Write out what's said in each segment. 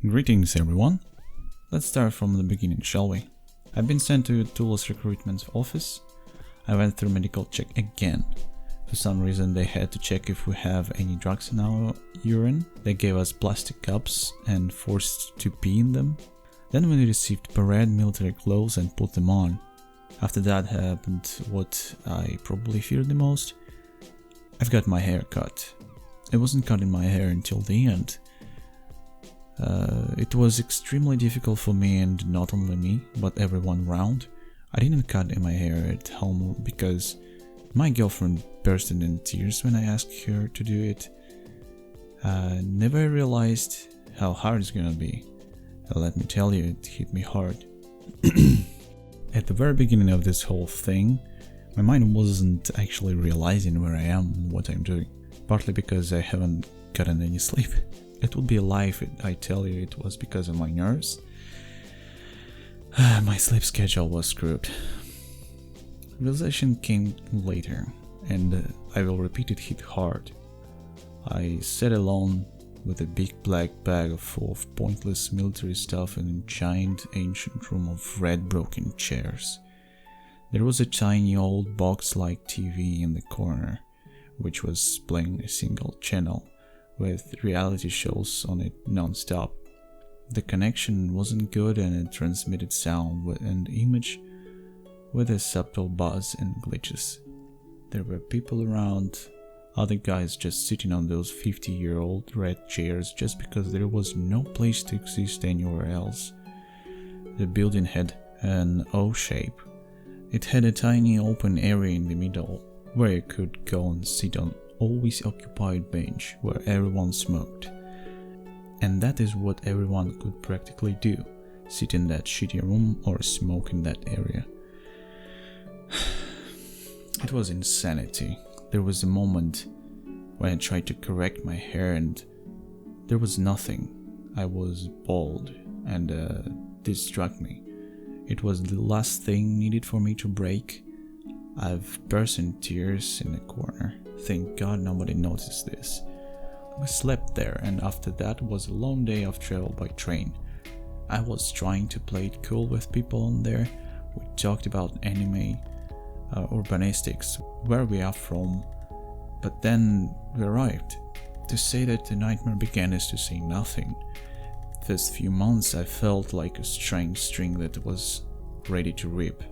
Greetings everyone. Let's start from the beginning, shall we? I've been sent to Toulouse recruitment office. I went through medical check again. For some reason they had to check if we have any drugs in our urine. They gave us plastic cups and forced to pee in them. Then we received parade military clothes and put them on. After that happened what I probably feared the most. I've got my hair cut. I wasn't cutting my hair until the end. It was extremely difficult for me, and not only me, but everyone around. I didn't cut my hair at home because my girlfriend burst into tears when I asked her to do it. Never realized how hard it's gonna be. Let me tell you, it hit me hard. At the very beginning of this whole thing, my mind wasn't actually realizing where I am and what I'm doing. Partly because I haven't gotten any sleep. It would be a lie if I tell you it was because of my nerves. My sleep schedule was screwed. Realization came later, and I will repeat, it hit hard. I sat alone with a big black bag full of pointless military stuff in a giant ancient room of red broken chairs. There was a tiny old box-like TV in the corner, which was playing a single channel, with reality shows on it non-stop. The connection wasn't good and it transmitted sound and image with a subtle buzz and glitches. There were people around, other guys just sitting on those 50-year-old red chairs just because there was no place to exist anywhere else. The building had an O shape. It had a tiny open area in the middle where you could go and sit on always occupied bench where everyone smoked. And that is what everyone could practically do, sit in that shitty room or smoke in that area. It was insanity. There was a moment when I tried to correct my hair and there was nothing. I was bald, and this struck me. It was the last thing needed for me to break. I've burst in tears in the corner. Thank God nobody noticed this. We slept there, and after that was a long day of travel by train. I was trying to play it cool with people on there. We talked about anime, urbanistics, where we are from. But then we arrived. To say that the nightmare began is to say nothing. First few months I felt like a strange string that was ready to rip.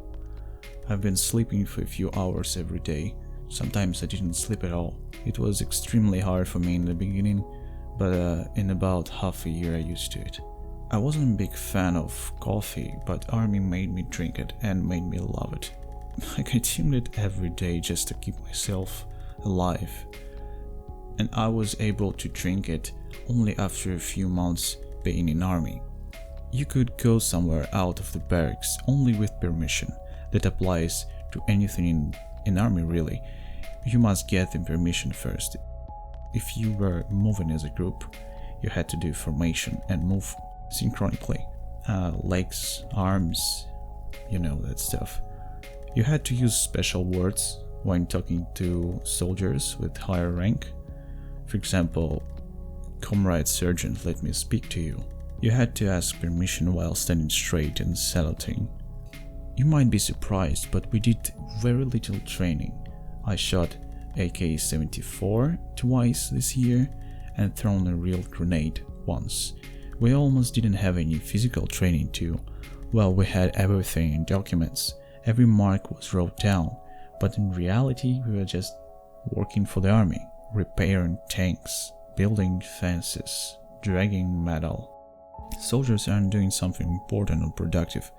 I've been sleeping for a few hours every day. Sometimes I didn't sleep at all. It was extremely hard for me in the beginning, but in about half a year I used to it. I wasn't a big fan of coffee, but army made me drink it and made me love it. I consumed it every day just to keep myself alive. And I was able to drink it only after a few months being in army. You could go somewhere out of the barracks only with permission. That applies to anything in army really. You must get the permission first. If you were moving as a group, you had to do formation and move synchronically. Legs, arms, you know that stuff. You had to use special words when talking to soldiers with higher rank. For example, "Comrade Sergeant, let me speak to you." You had to ask permission while standing straight and saluting. You might be surprised, but we did very little training. I shot AK-74 twice this year and thrown a real grenade once. We almost didn't have any physical training too. Well, we had everything in documents. Every mark was wrote down, but in reality we were just working for the army, repairing tanks, building fences, dragging metal. Soldiers aren't doing something important or productive.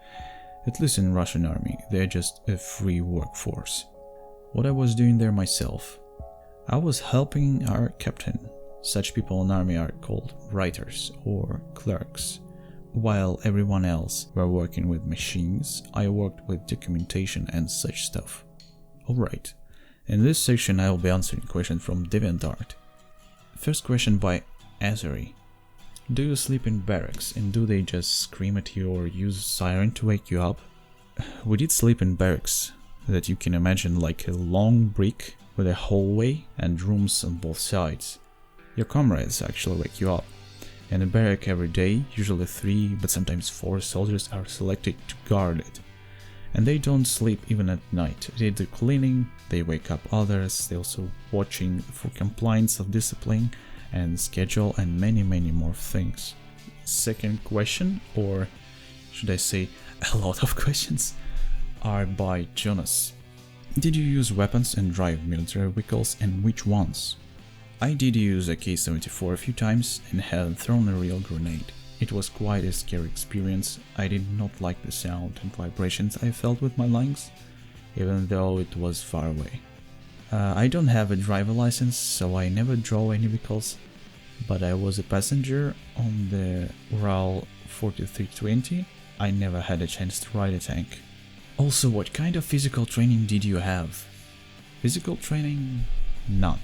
At least in Russian army, they're just a free workforce. What I was doing there myself, I was helping our captain. Such people in army are called writers or clerks. While everyone else were working with machines, I worked with documentation and such stuff. Alright, in this section I will be answering questions from DeviantArt. First question by Azari. Do you sleep in barracks, and do they just scream at you or use siren to wake you up? We did sleep in barracks that you can imagine like a long brick with a hallway and rooms on both sides. Your comrades actually wake you up. In a barrack every day, usually 3 but sometimes 4 soldiers are selected to guard it. And they don't sleep even at night. They do cleaning, they wake up others, they also watching for compliance of discipline and schedule and many more things. Second question, or should I say a lot of questions, are by Jonas. Did you use weapons and drive military vehicles, and which ones? I did use a K-74 a few times and had thrown a real grenade. It was quite a scary experience. I did not like the sound and vibrations I felt with my lungs, even though it was far away. I don't have a driver license, so I never drove any vehicles, but I was a passenger on the Ural 4320. I never had a chance to ride a tank. Also, what kind of physical training did you have? Physical training? None.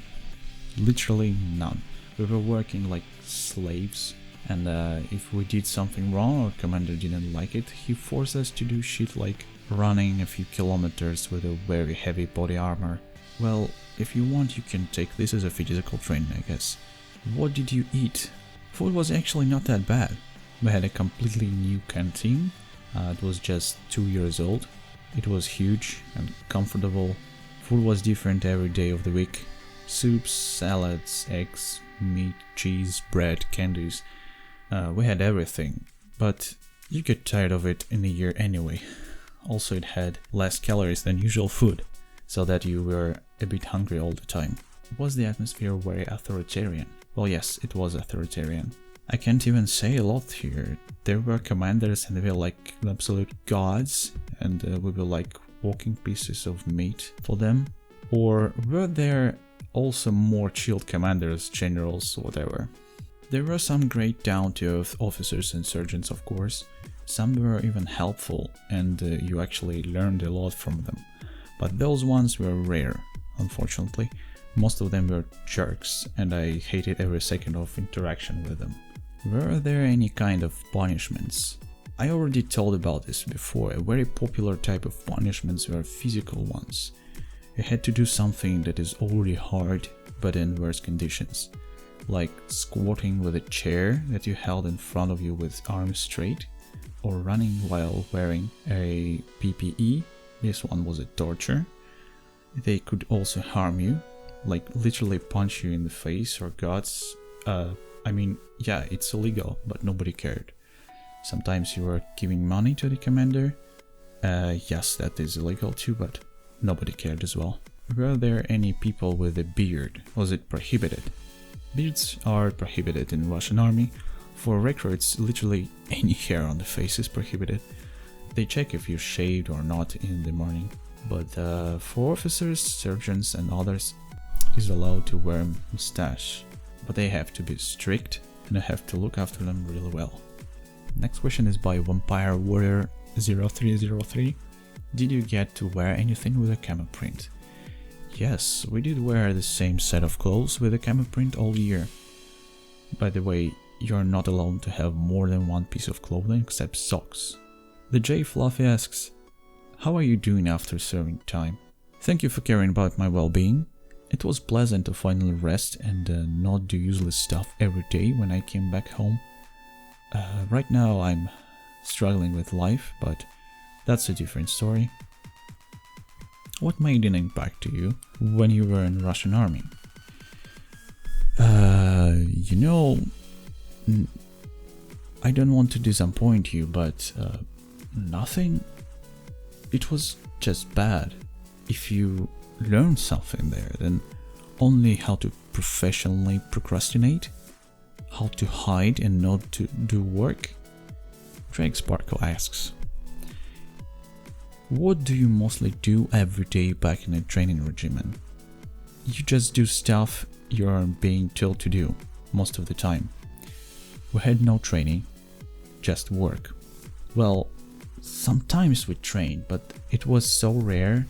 Literally none. We were working like slaves, and if we did something wrong or commander didn't like it, he forced us to do shit like running a few kilometers with a very heavy body armor. Well, if you want, you can take this as a physical training, I guess. What did you eat? Food was actually not that bad. We had a completely new canteen. It was just 2 years old. It was huge and comfortable. Food was different every day of the week. Soups, salads, eggs, meat, cheese, bread, candies. We had everything, but you get tired of it in a year anyway. Also, it had less calories than usual food, so that you were a bit hungry all the time. Was the atmosphere very authoritarian? Well, yes, it was authoritarian. I can't even say a lot here. There were commanders and they were like absolute gods, and we were like walking pieces of meat for them. Or were there also more chilled commanders, generals, whatever? There were some great down-to-earth officers and sergeants, of course. Some were even helpful, and you actually learned a lot from them. But those ones were rare, unfortunately. Most of them were jerks, and I hated every second of interaction with them. Were there any kind of punishments? I already told about this before. A very popular type of punishments were physical ones. You had to do something that is already hard, but in worse conditions. Like squatting with a chair that you held in front of you with arms straight, or running while wearing a PPE. This one was a torture. They could also harm you, like literally punch you in the face or guts. Yeah, it's illegal, but nobody cared. Sometimes you were giving money to the commander. Yes, that is illegal too, but nobody cared as well. Were there any people with a beard? Was it prohibited? Beards are prohibited in Russian army. For recruits, literally any hair on the face is prohibited. They check if you're shaved or not in the morning. But for officers, sergeants and others, is allowed to wear a mustache. But they have to be strict, and I have to look after them really well. Next question is by Vampire Warrior 0303. Did you get to wear anything with a camo print? Yes, we did wear the same set of clothes with a camo print all year. By the way, you're not allowed to have more than one piece of clothing except socks. The J Fluffy asks, how are you doing after serving time? Thank you for caring about my well-being. It was pleasant to finally rest and not do useless stuff every day when I came back home. Right now I'm struggling with life, but that's a different story. What made an impact to you when you were in Russian army? I don't want to disappoint you, but nothing. It was just bad. If you learn something there, then only how to professionally procrastinate, how to hide and not to do work. Drake Sparkle asks, what do you mostly do every day back in a training regimen? You just do stuff you're being told to do most of the time. We had no training, just work. Well, sometimes we trained, but it was so rare,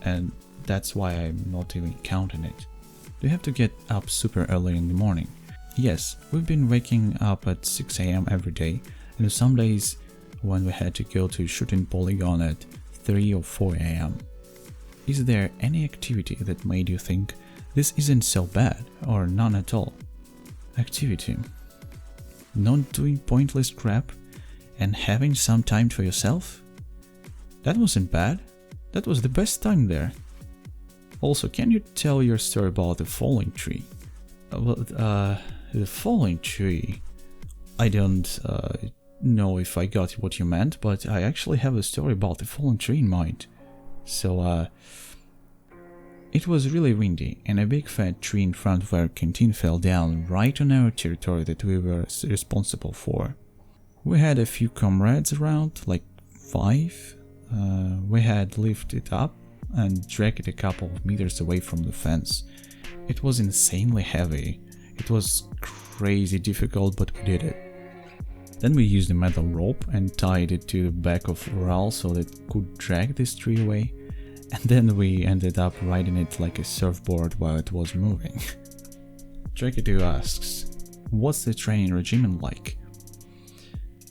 and that's why I'm not even counting it. You have to get up super early in the morning. Yes, we've been waking up at 6 AM every day, and some days when we had to go to shooting polygon at 3 or 4 AM. Is there any activity that made you think this isn't so bad, or none at all? Activity. not doing pointless crap, and having some time for yourself? That wasn't bad. That was the best time there. Also, can you tell your story about the falling tree? The falling tree... I don't know if I got what you meant, but I actually have a story about the fallen tree in mind. So, it was really windy, and a big fat tree in front of our canteen fell down right on our territory that we were responsible for. We had a few comrades around, like 5. We had lifted it up and dragged it a couple of meters away from the fence. It was insanely heavy. It was crazy difficult, but we did it. Then we used a metal rope and tied it to the back of Ural so that it could drag this tree away, and then we ended up riding it like a surfboard while it was moving. Draketu asks, what's the training regimen like?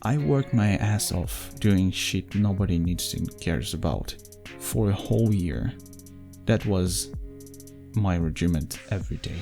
I worked my ass off doing shit nobody needs and cares about for a whole year. That was my regiment every day.